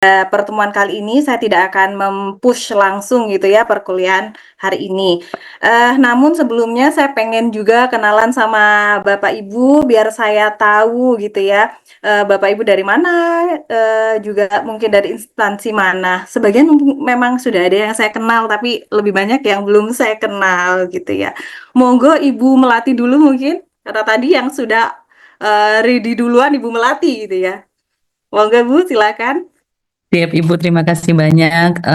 pertemuan kali ini saya tidak akan mem-push langsung gitu ya perkuliahan hari ini. Namun sebelumnya saya pengen juga kenalan sama Bapak Ibu biar saya tahu gitu ya, Bapak Ibu dari mana, juga mungkin dari instansi mana. Sebagian memang sudah ada yang saya kenal, tapi lebih banyak yang belum saya kenal gitu ya. Monggo Ibu Melati dulu mungkin, karena tadi yang sudah ready duluan Ibu Melati gitu ya. Monggo Bu, silakan. Siap Ibu, terima kasih banyak.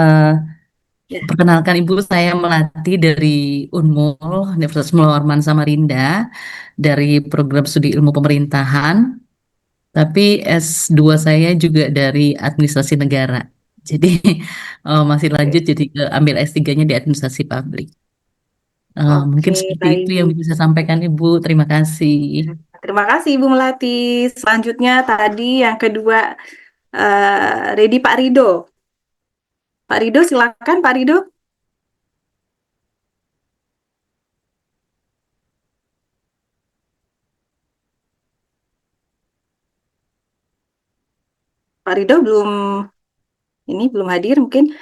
Ya. Perkenalkan Ibu, saya Melati dari Unmul, Universitas Mula Warman Samarinda, dari program studi ilmu pemerintahan, tapi S2 saya juga dari administrasi negara. Jadi masih lanjut jadi ambil S3-nya di administrasi publik. Mungkin Oke, seperti itu yang baik. bisa saya sampaikan Ibu, terima kasih. Terima kasih Ibu Melati. Selanjutnya tadi yang kedua, Redi Pak Rido. Pak Rido, silakan Pak Rido. Pak Rido belum hadir mungkin.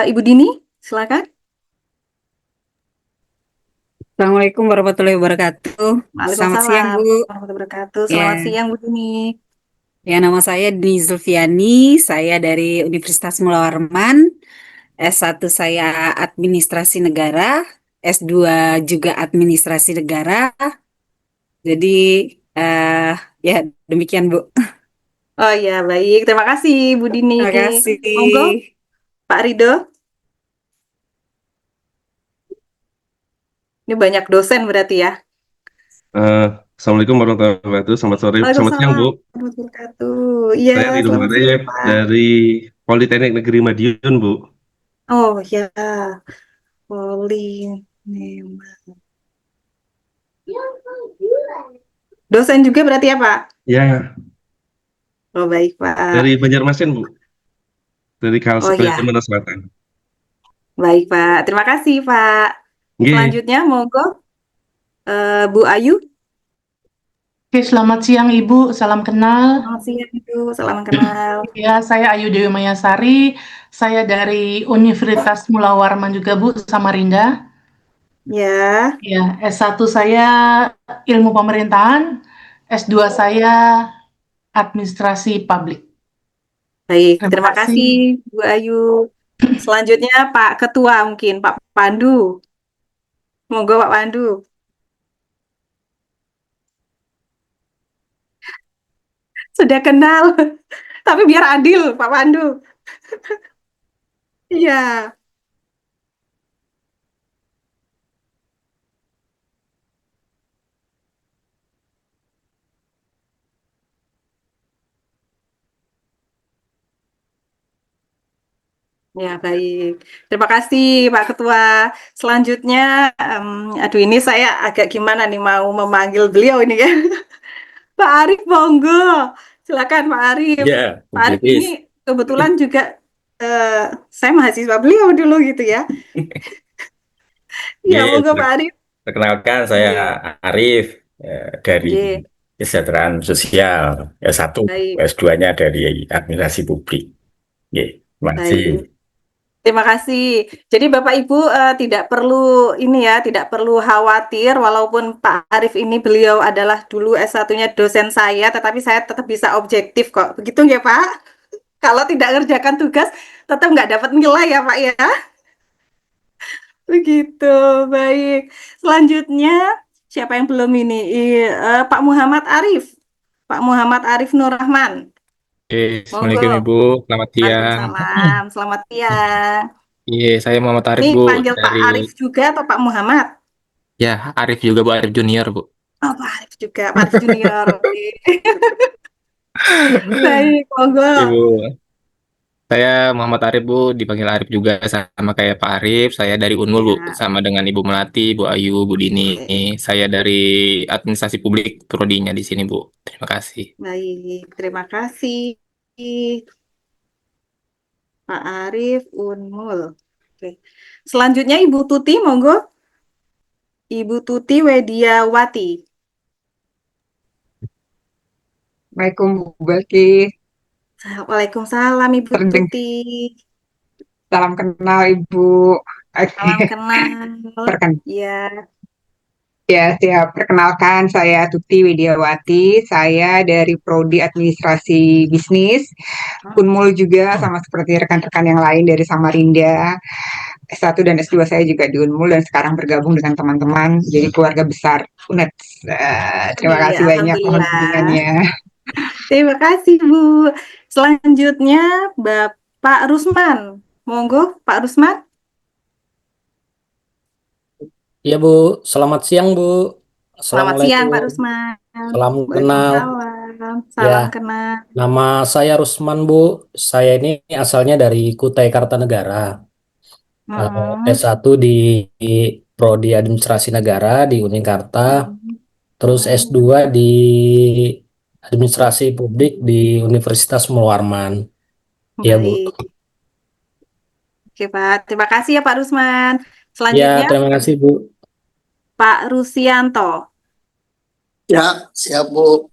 Ibu Dini, silakan. Assalamualaikum warahmatullahi wabarakatuh. Selamat siang, Waalaikumsalam Bu. warahmatullahi wabarakatuh. Selamat Ya, siang Bu Dini. nama saya Dini Zulfiani. Saya dari Universitas Mula Warman. S1 saya Administrasi Negara, S2 juga Administrasi Negara. Jadi, eh ya demikian, Bu. Oh ya, baik. Terima kasih Bu Dini. Terima kasih. Monggo Pak Rido. Ini banyak dosen berarti ya. Eh, Assalamualaikum warahmatullahi wabarakatuh. Selamat sore, selamat siang Waalaikumsalam Bu. warahmatullahi wabarakatuh. Iya, Saya Ridho selamat siang Marep Pak. dari Politeknik Negeri Madiun Bu. Oh ya, Poli. Dosen juga berarti ya Pak? Ya, Oh baik Pak. dari Banjarmasin Bu, dari Oh Kalsel, ya, Sumatera Selatan. baik Pak. Terima kasih Pak. Nggih, Selanjutnya monggo Bu Ayu. Oke, selamat siang Ibu, salam kenal. Selamat siang Ibu, salam kenal. Ya, saya Ayu Dewi Mayasari, saya dari Universitas Mula Warman juga Bu, Samarinda. Ya, Ya, S1 saya Ilmu Pemerintahan, S2 saya Administrasi Publik. baik. Terima Terima kasih. kasih Bu Ayu. Selanjutnya Pak Ketua mungkin Pak Pandu. Monggo Pak Pandu. Sudah kenal. Tapi biar adil Pak Pandu. Iya. Ya, baik. Terima kasih, Pak Ketua. Selanjutnya, aduh ini saya agak gimana nih mau memanggil beliau ini ya. Pak Arif, monggo. Silakan Pak Arif. Ya, Pak Arif ini Bilkis. kebetulan juga eh, saya mahasiswa beliau dulu gitu ya. Iya, Ye, monggo Pak Arif. perkenalkan saya Ye, Arif dari ye, Kesejahteraan Sosial S1, baik, S2-nya dari Administrasi Publik. Ye, terima kasih. baik. Terima kasih. Jadi Bapak Ibu tidak perlu ini ya, tidak perlu khawatir walaupun Pak Arif ini beliau adalah dulu S1-nya dosen saya, tetapi saya tetap bisa objektif kok. Begitu ya Pak? Kalau tidak ngerjakan tugas, tetap nggak dapat nilai ya Pak ya. Begitu, baik. Selanjutnya, siapa yang belum ini? Pak Muhammad Arif. Pak Muhammad Arif Nur Rahman. Oke, Assalamualaikum Monggo. Ibu, selamat siang. Waalaikumsalam. Selamat siang. Iya, saya Muhammad Arif Ini Bu, panggil Pak dari, Arif juga atau Pak Muhammad? ya Arif juga Bu, Arif Junior Bu. Oh, Pak Arif juga, Pak Arif Junior. Oke. Baik, monggo. Ibu, saya Muhammad Arif Bu, dipanggil Arif juga sama kayak Pak Arif. Saya dari Unmul Bu, Ya, sama dengan Ibu Melati, Bu Ayu, Bu Dini. oke. Saya dari Administrasi Publik Prodinya di sini Bu. Terima kasih. Baik, terima kasih. Pak Arif Unmul. Oke. Selanjutnya Ibu Tuti, monggo. Ibu Tuti Wediawati. Assalamualaikum Bu Baki. Waalaikumsalam Ibu Terdeng- Tuti. Salam kenal Ibu. Salam kenal. Perken Ya, ya, siap. Perkenalkan, saya Tuti Widiawati. Saya dari Prodi Administrasi Bisnis. Unmul juga sama seperti rekan-rekan yang lain dari Samarinda. S1 dan S2 saya juga di Unmul dan sekarang bergabung dengan teman-teman jadi keluarga besar UNED. Terima iya, kasih banyak mohon alhamdulillah. bimbingannya. Terima kasih Bu. Selanjutnya Bapak Rusman. Monggo Pak Rusman. Ya Bu, selamat siang Bu. Selamat siang Pak Assalamualaikum. Rusman. Salam kenal. Waalaikumsalam. Salam Ya, kenal. nama saya Rusman Bu. Saya ini asalnya dari Kutai Kartanegara. S1 di Prodi Administrasi Negara di Uninkarta. Terus S2 di Administrasi Publik di Universitas Mula Warman. Ya Bu. Baik. Oke Pak, terima kasih ya Pak Rusman. Ya, Selanjutnya terima kasih Bu. Pak Rusianto. Ya, siap Bu.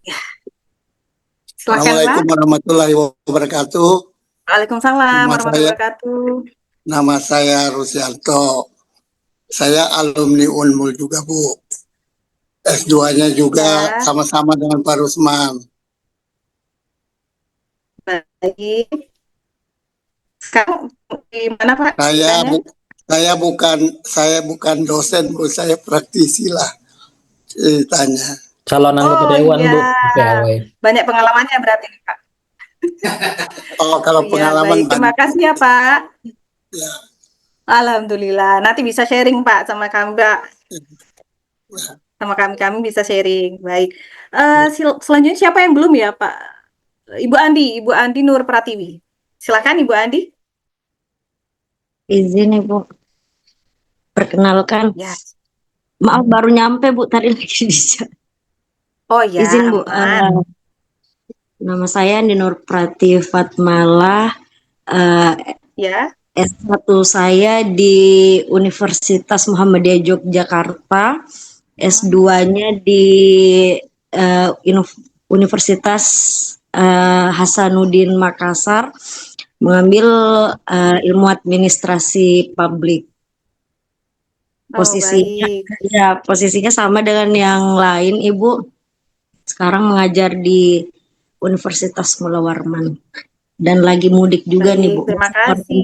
Silakan Pak. Assalamualaikum warahmatullahi wabarakatuh. Waalaikumsalam Nama warahmatullahi saya, wabarakatuh. nama saya Rusianto. Saya alumni Unmul juga Bu. S2-nya juga Ya, sama-sama dengan Pak Rusman. baik. Sekarang di mana Pak Saya ceritanya? saya bukan dosen Bu, saya praktisi lah ceritanya. Calon anggota Oh Dewan Bu, iya, PAW. banyak pengalamannya berarti nih, Pak. Oh, kalau Iya, pengalaman baik. Terima banyak. kasih ya Pak. Ya, Alhamdulillah. Nanti bisa sharing Pak sama kami Pak. ya. Sama kami bisa sharing. Baik. Selanjutnya siapa yang belum ya Pak? Ibu Andi Nur Pratiwi. Silakan Ibu Andi. Izin Ibu, perkenalkan. Ya. Maaf baru nyampe Bu, tadi lagi di jalan. Oh ya, Izin Bu, aman. nama saya Andi Nur Pratiwi Fatmala, Ya. S1 saya di Universitas Muhammadiyah Yogyakarta, S2-nya di Universitas Hasanuddin Makassar, mengambil ilmu administrasi publik. Oh, Posisinya, baik. ya posisinya sama dengan yang lain Ibu. Sekarang mengajar di Universitas Mula Warman dan lagi mudik juga nih Bu. Baik, terima kasih.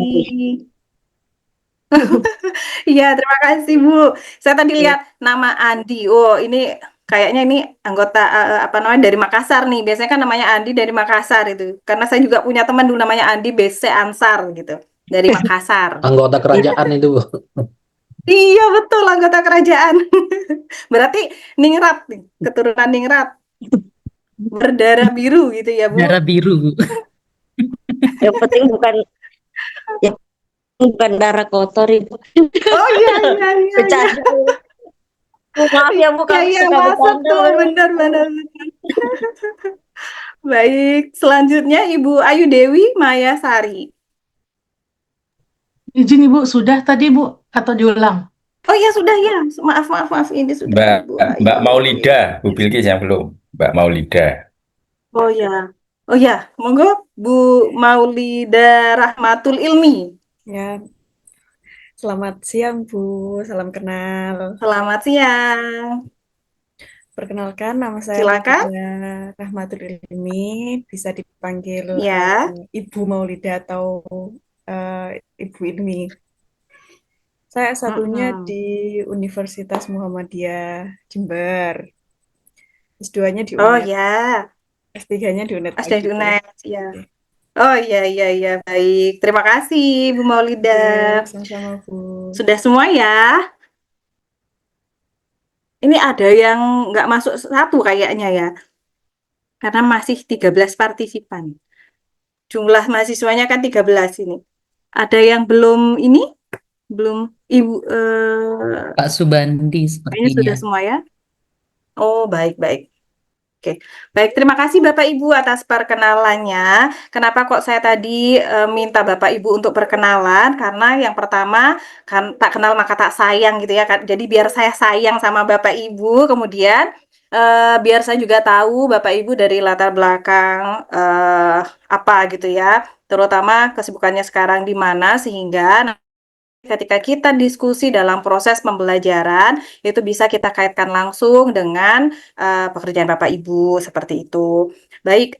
Iya, terima kasih Bu. Saya tadi lihat nama Andi. Oh, ini kayaknya ini anggota apa namanya dari Makassar nih. Biasanya kan namanya Andi dari Makassar itu. Karena saya juga punya teman dulu namanya Andi BC Ansar gitu dari Makassar. Anggota kerajaan itu Bu. Iya betul anggota kerajaan. Berarti Ningrat nih, keturunan Ningrat. Berdarah biru gitu ya Bu. Darah biru Bu. Yang penting bukan darah kotor Ibu. Oh iya iya iya. Bercanda. Maaf ya Bu, Iya kalau iya suka masuk bercanda. tuh benar. Baik, selanjutnya Ibu Ayu Dewi Mayasari. Izin Ibu, sudah tadi Bu atau diulang? Oh iya sudah ya. Maaf ini sudah Ibu Mbak Ayu. Maulida, Bu Bilkis yang belum. Mbak Maulida. Oh ya. Oh ya, monggo Bu Maulida Rahmatul Ilmi. Ya, selamat siang Bu, salam kenal. Selamat siang. Perkenalkan, nama saya Silakan. Maulida Rahmatul Ilmi, bisa dipanggil Ya. Ibu Maulida atau Ibu Ilmi. Saya satunya di Universitas Muhammadiyah Jember, S2-nya di Oh UNED, ya. S3-nya di UNED Asda lagi Bu. Dunet, ya. Oh iya baik. Terima kasih Bu Maulida. Sama-sama Bu. Sudah semua ya. Ini ada yang nggak masuk satu kayaknya ya. Karena masih 13 partisipan. Jumlah mahasiswanya kan 13 ini. Ada yang belum ini? Belum Ibu Pak Subandi kayaknya sepertinya. sudah semua ya. Oh, baik. Oke. Baik, terima kasih Bapak Ibu atas perkenalannya. Kenapa kok saya tadi minta Bapak Ibu untuk perkenalan? Karena yang pertama kan tak kenal maka tak sayang gitu ya. Jadi biar saya sayang sama Bapak Ibu, kemudian biar saya juga tahu Bapak Ibu dari latar belakang apa gitu ya, terutama kesibukannya sekarang di mana, sehingga ketika kita diskusi dalam proses pembelajaran itu bisa kita kaitkan langsung dengan pekerjaan Bapak Ibu seperti itu. Baik,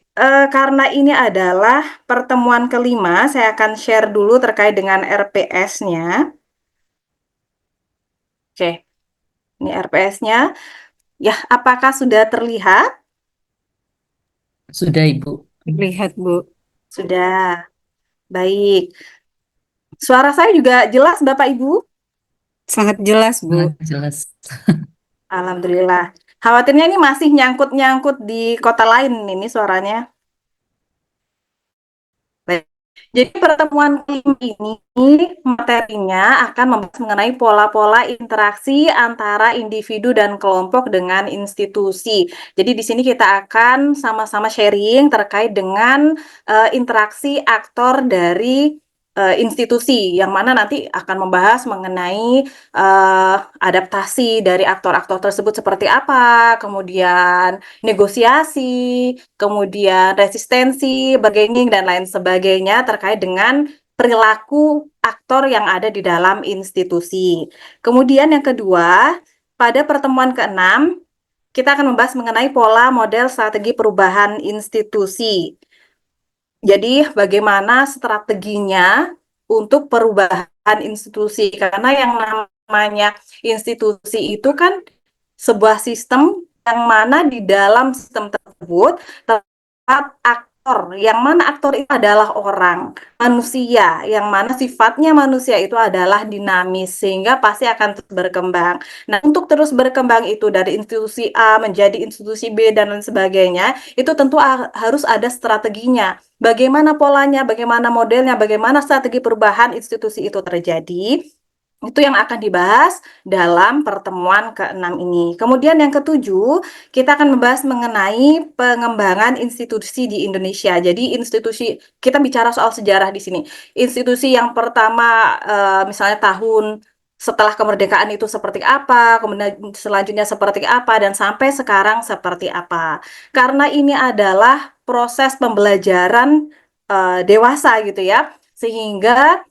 karena ini adalah pertemuan kelima, saya akan share dulu terkait dengan RPS-nya. Oke, ini RPS-nya. Ya, apakah sudah terlihat? Sudah, Ibu. Lihat, Bu. Sudah. Baik. Suara saya juga jelas, Bapak Ibu? Sangat jelas, Bu. Sangat jelas. Alhamdulillah. Khawatirnya ini masih nyangkut-nyangkut di kota lain ini suaranya. Baik. Jadi pertemuan ini materinya akan membahas mengenai pola-pola interaksi antara individu dan kelompok dengan institusi. Jadi di sini kita akan sama-sama sharing terkait dengan interaksi aktor dari institusi, yang mana nanti akan membahas mengenai adaptasi dari aktor-aktor tersebut seperti apa, kemudian negosiasi, kemudian resistensi, bargaining, dan lain sebagainya terkait dengan perilaku aktor yang ada di dalam institusi. Kemudian yang kedua, pada pertemuan ke-6, kita akan membahas mengenai pola model strategi perubahan institusi. Jadi bagaimana strateginya untuk perubahan institusi, karena yang namanya institusi itu kan sebuah sistem yang mana di dalam sistem tersebut terdapat aktor, yang mana aktor itu adalah orang, manusia, yang mana sifatnya manusia itu adalah dinamis, sehingga pasti akan terus berkembang. Nah, untuk terus berkembang itu dari institusi A menjadi institusi B dan lain sebagainya, itu tentu harus ada strateginya. Bagaimana polanya, bagaimana modelnya, bagaimana strategi perubahan institusi itu terjadi, itu yang akan dibahas dalam pertemuan ke-6 ini. Kemudian yang ketujuh, kita akan membahas mengenai pengembangan institusi di Indonesia. Jadi institusi, kita bicara soal sejarah di sini. Institusi yang pertama, misalnya tahun setelah kemerdekaan itu seperti apa, kemudian selanjutnya seperti apa, dan sampai sekarang seperti apa. Karena ini adalah proses pembelajaran dewasa gitu ya, sehingga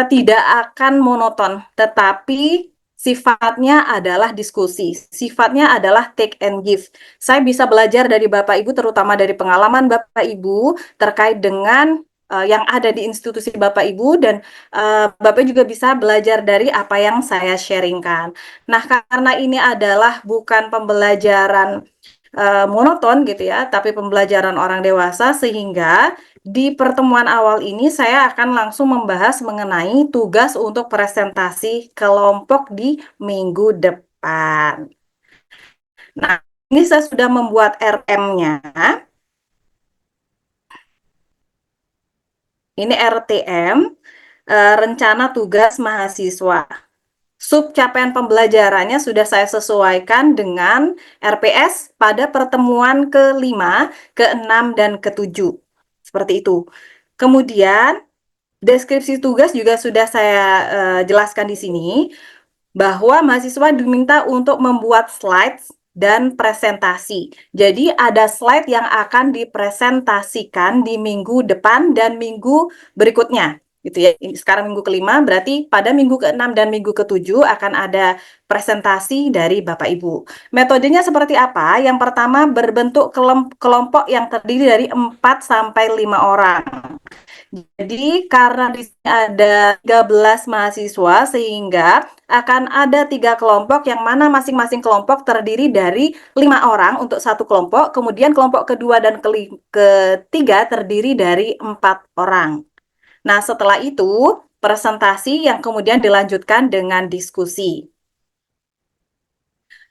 tidak akan monoton, tetapi sifatnya adalah diskusi, sifatnya adalah take and give. Saya bisa belajar dari Bapak Ibu, terutama dari pengalaman Bapak Ibu terkait dengan yang ada di institusi Bapak Ibu, dan Bapak juga bisa belajar dari apa yang saya sharingkan. Nah, karena ini adalah bukan pembelajaran monoton gitu ya, tapi pembelajaran orang dewasa, sehingga di pertemuan awal ini saya akan langsung membahas mengenai tugas untuk presentasi kelompok di minggu depan. Nah, ini saya sudah membuat RM-nya. Ini RTM, rencana tugas mahasiswa. Sub capaian pembelajarannya sudah saya sesuaikan dengan RPS pada pertemuan ke-5, ke-6, dan ke-7. Seperti itu. Kemudian, deskripsi tugas juga sudah saya jelaskan di sini, bahwa mahasiswa diminta untuk membuat slides dan presentasi. Jadi ada slide yang akan dipresentasikan di minggu depan dan minggu berikutnya, gitu ya. Sekarang minggu ke-5, berarti pada minggu ke-6 dan minggu ke-7 akan ada presentasi dari Bapak Ibu. Metodenya seperti apa? Yang pertama, berbentuk kelompok yang terdiri dari 4 sampai 5 orang. Jadi karena di sini ada 13 mahasiswa, sehingga akan ada 3 kelompok yang mana masing-masing kelompok terdiri dari 5 orang untuk satu kelompok, kemudian kelompok kedua dan ketiga terdiri dari 4 orang. Nah, setelah itu presentasi yang kemudian dilanjutkan dengan diskusi.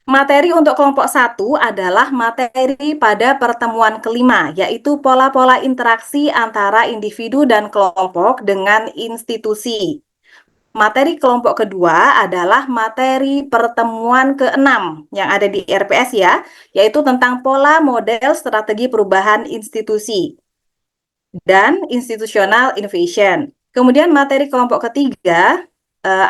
Materi untuk kelompok 1 adalah materi pada pertemuan ke-5, yaitu pola-pola interaksi antara individu dan kelompok dengan institusi. Materi kelompok kedua adalah materi pertemuan ke-6 yang ada di RPS ya, yaitu tentang pola model strategi perubahan institusi dan institutional innovation. Kemudian materi kelompok ketiga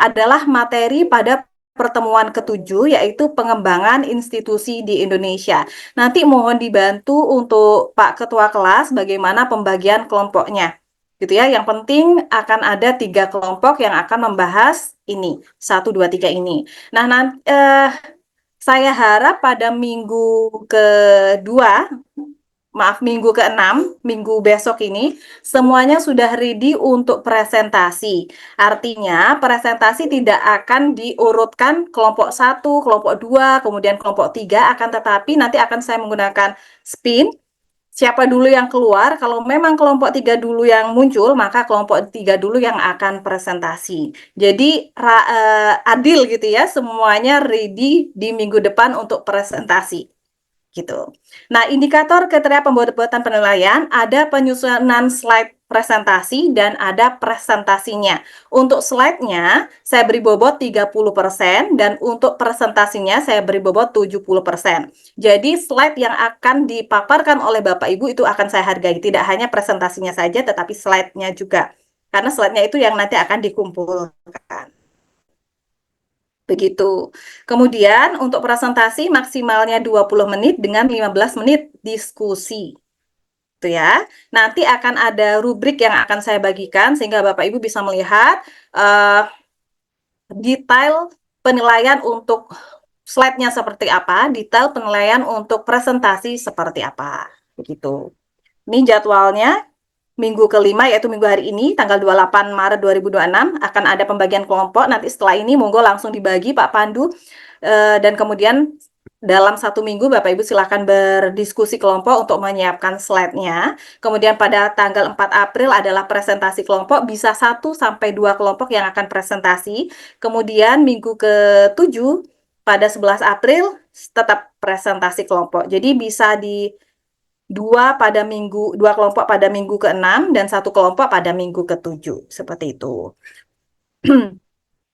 adalah materi pada pertemuan ke-7, yaitu pengembangan institusi di Indonesia. Nanti mohon dibantu untuk Pak Ketua Kelas bagaimana pembagian kelompoknya. Gitu ya, yang penting akan ada 3 kelompok yang akan membahas ini, 1, 2, 3 ini. Nah, saya harap pada minggu kedua, maaf, minggu ke-6, minggu besok ini, semuanya sudah ready untuk presentasi. Artinya, presentasi tidak akan diurutkan kelompok 1, kelompok 2, kemudian kelompok 3, akan tetapi nanti akan saya menggunakan spin. Siapa dulu yang keluar, kalau memang kelompok 3 dulu yang muncul, maka kelompok 3 dulu yang akan presentasi. Jadi, adil gitu ya, semuanya ready di minggu depan untuk presentasi. Gitu. Nah, indikator kriteria pembuatan penilaian ada penyusunan slide presentasi dan ada presentasinya. Untuk slide-nya saya beri bobot 30% dan untuk presentasinya saya beri bobot 70%. Jadi slide yang akan dipaparkan oleh Bapak Ibu itu akan saya hargai, tidak hanya presentasinya saja tetapi slide-nya juga. Karena slide-nya itu yang nanti akan dikumpulkan. Begitu. Kemudian untuk presentasi maksimalnya 20 menit dengan 15 menit diskusi. Itu ya. Nanti akan ada rubrik yang akan saya bagikan sehingga Bapak Ibu bisa melihat detail penilaian untuk slide-nya seperti apa, detail penilaian untuk presentasi seperti apa. Begitu. Ini jadwalnya. Minggu kelima yaitu minggu hari ini tanggal 28 Maret 2026 akan ada pembagian kelompok. Nanti setelah ini monggo langsung dibagi Pak Pandu dan kemudian dalam 1 minggu Bapak Ibu silakan berdiskusi kelompok untuk menyiapkan slide-nya. Kemudian pada tanggal 4 April adalah presentasi kelompok, bisa 1 sampai 2 kelompok yang akan presentasi. Kemudian minggu ke-7 pada 11 April tetap presentasi kelompok. Jadi bisa di 2 kelompok pada minggu ke-6 dan 1 kelompok pada minggu ke-7 seperti itu.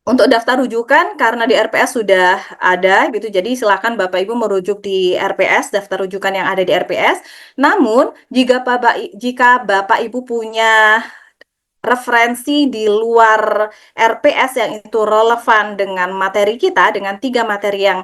Untuk daftar rujukan karena di RPS sudah ada gitu, jadi silakan Bapak Ibu merujuk di RPS, daftar rujukan yang ada di RPS. Namun jika Bapak Ibu punya referensi di luar RPS yang itu relevan dengan materi kita, dengan 3 materi yang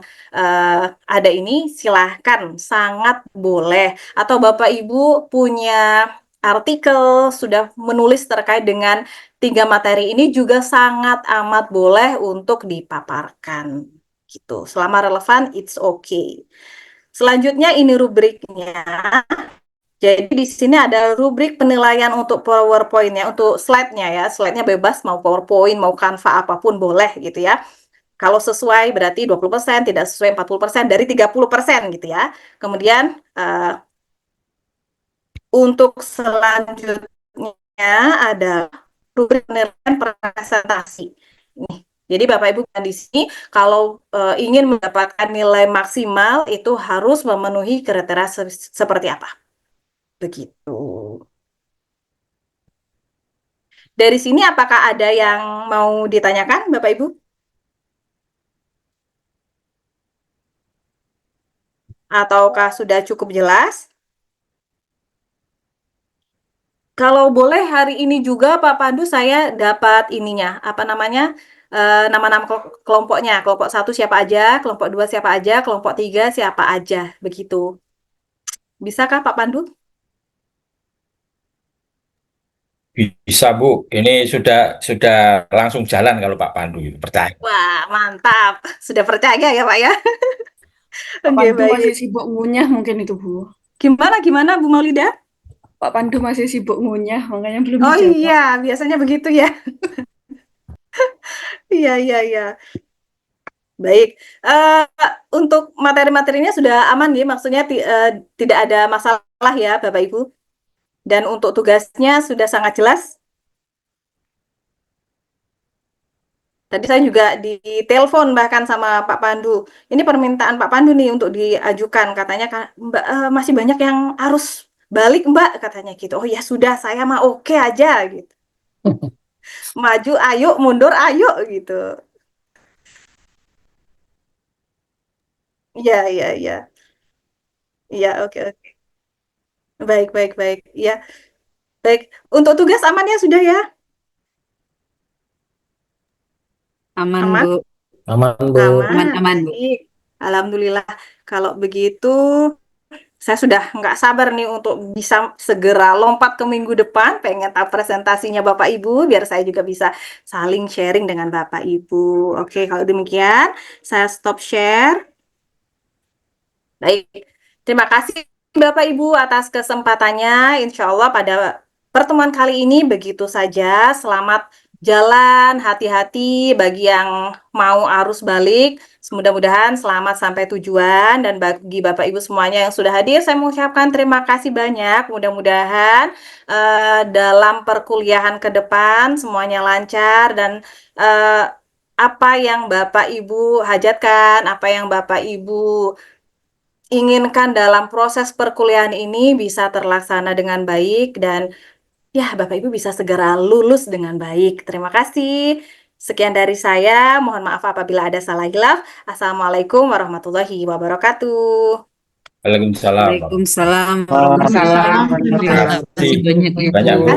ada ini, silahkan, sangat boleh. Atau Bapak Ibu punya artikel, sudah menulis terkait dengan 3 materi ini juga sangat amat boleh untuk dipaparkan. Gitu. Selama relevan, it's okay. Selanjutnya ini rubriknya. Jadi di sini ada rubrik penilaian untuk PowerPoint-nya, untuk slide-nya ya. Slide-nya bebas, mau PowerPoint, mau Canva, apapun boleh gitu ya. Kalau sesuai berarti 20%, tidak sesuai 40%, dari 30% gitu ya. Kemudian untuk selanjutnya ada rubrik penilaian presentasi. Nih. Jadi Bapak Ibu di sini kalau ingin mendapatkan nilai maksimal itu harus memenuhi kriteria seperti apa. Begitu. Dari sini apakah ada yang mau ditanyakan, Bapak Ibu? Ataukah sudah cukup jelas? Kalau boleh hari ini juga Pak Pandu saya dapat ininya, apa namanya, nama-nama kelompoknya. Kelompok 1 siapa aja, kelompok 2 siapa aja, kelompok 3 siapa aja, begitu. Bisakah Pak Pandu? Bisa Bu, ini sudah langsung jalan kalau Pak Pandu percaya. Wah, mantap. Sudah percaya ya Pak ya? Pak Oke, Pandu masih baik. sibuk ngunyah mungkin itu, Bu. Gimana Bu Maulida? Pak Pandu masih sibuk ngunyah, makanya belum Oh dijawab. iya, biasanya begitu ya. Iya. Baik, untuk materi-materinya sudah aman ya, maksudnya tidak ada masalah ya Bapak Ibu. Dan untuk tugasnya sudah sangat jelas. Tadi saya juga ditelepon bahkan sama Pak Pandu. Ini permintaan Pak Pandu nih untuk diajukan, katanya Mbak masih banyak yang harus balik Mbak, katanya gitu. Oh ya sudah, saya mah oke aja gitu. Maju ayo, mundur ayo gitu. Iya. Iya, oke. Baik. Iya. Baik. Untuk tugas aman ya sudah ya? Aman, Aman? Bu. Aman, Bu. Aman. Aman, Bu. Baik. Alhamdulillah. Kalau begitu, saya sudah nggak sabar nih untuk bisa segera lompat ke minggu depan. Pengen tahu presentasinya Bapak Ibu, biar saya juga bisa saling sharing dengan Bapak Ibu. Oke, kalau demikian, saya stop share. Baik, terima kasih Bapak Ibu atas kesempatannya. Insya Allah pada pertemuan kali ini begitu saja. Selamat jalan, hati-hati bagi yang mau arus balik. Mudah-mudahan selamat sampai tujuan. Dan bagi Bapak Ibu semuanya yang sudah hadir, saya mengucapkan terima kasih banyak. Mudah-mudahan dalam perkuliahan ke depan semuanya lancar dan apa yang Bapak Ibu hajatkan, apa yang Bapak Ibu inginkan dalam proses perkuliahan ini bisa terlaksana dengan baik dan ya Bapak Ibu bisa segera lulus dengan baik. Terima kasih. Sekian dari saya. Mohon maaf apabila ada salah hilaf. Assalamualaikum warahmatullahi wabarakatuh. Waalaikumsalam. Waalaikumsalam Waalaikumsalam. Terima kasih banyak, Bu.